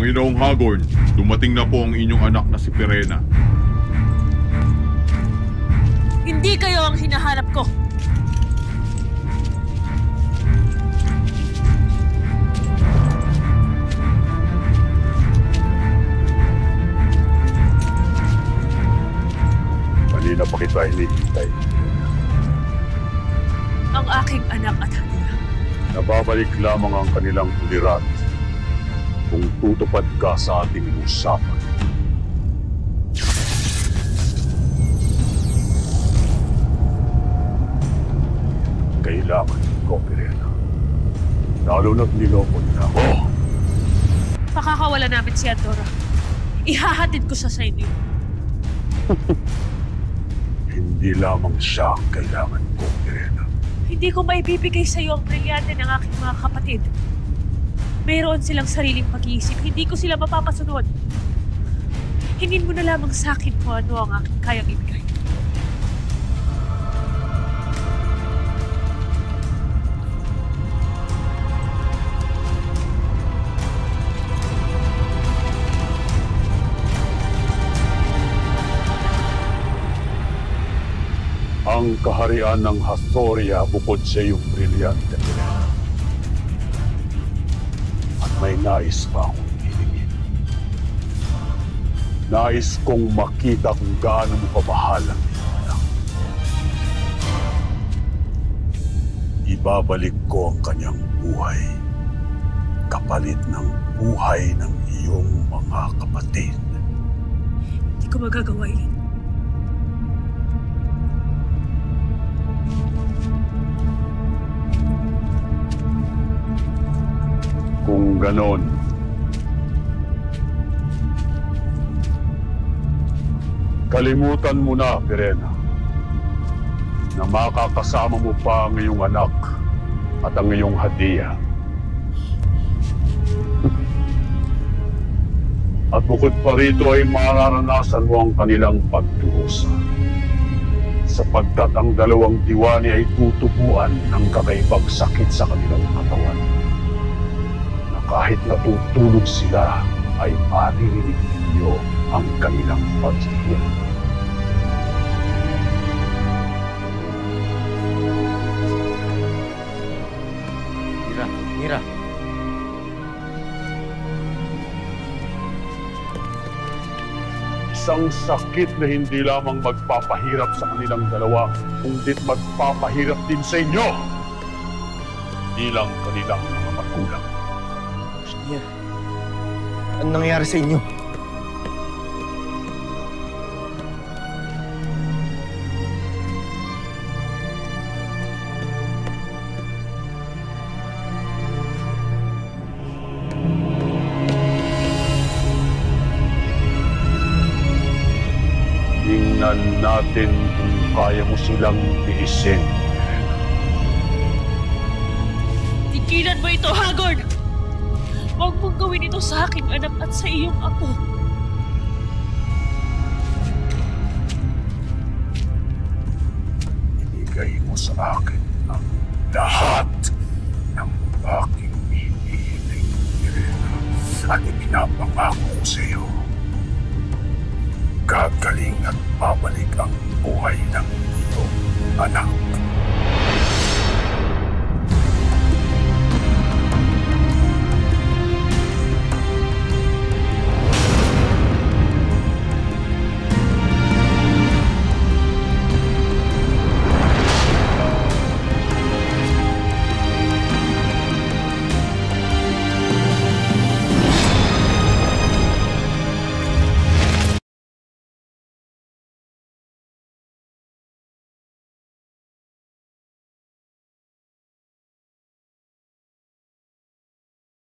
Panginoong Hagorn, dumating na po ang inyong anak na si Pirena. Hindi kayo ang hinahanap ko. Kanina pa kita hinihintay. Ang aking anak at handa. Nababalik lamang ang kanilang tuliran kung tutupad ka sa ating usapan. Kailangan ko, Pirena. Lalo na't nilokot na ako. Pakakawala namin si Andorra. Ihahatid ko siya sa inyo. Hindi lamang siya ang kailangan ko, Pirena. Hindi ko maibibigay sa iyo ang brilyante ng aking mga kapatid. Mayroon silang sariling pag-iisip. Hindi ko sila mapapasunod. Hingin mo na lamang sa akin kung ano ang aking kayang ibigay. Ang kaharian ng Hathoria bukod sa iyong brilyante, Pirena. At may nais pa akong hilingin. Nais kong makita kung gaano mo kamahal ang iyong anak. Ibabalik ko ang kanyang buhay kapalit ng buhay ng iyong mga kapatid. Hindi ko magagawa yun. Kung ganon, kalimutan mo na, Pirena, na makakasama mo pa ang iyong anak at ang iyong hadiah. At bukod pa rito ay mararanasan mo ang kanilang pagdurusa. Sapagkat ang dalawang diwani ay tutubuan ng kakaibang sakit sa kanilang katawan. Kahit natutulog sila, ay maririnig ninyo ang kanilang pagsiya. Mira. Isang sakit na hindi lamang magpapahirap sa kanilang dalawa, kundit magpapahirap din sa inyo. Hindi lang kanilang mga magulang. Mira, anong nangyayari sa inyo? Tingnan natin kung kaya mo silang tiisin. Tigilan mo ito, Hagorn! Huwag mong gawin ito sa aking anak at sa iyong apo. Ibigay mo sa akin ang lahat ng aking hinihiling, Pirena. At ipinapangako ko sa iyo, gagaling at babalik ang buhay ng iyong anak.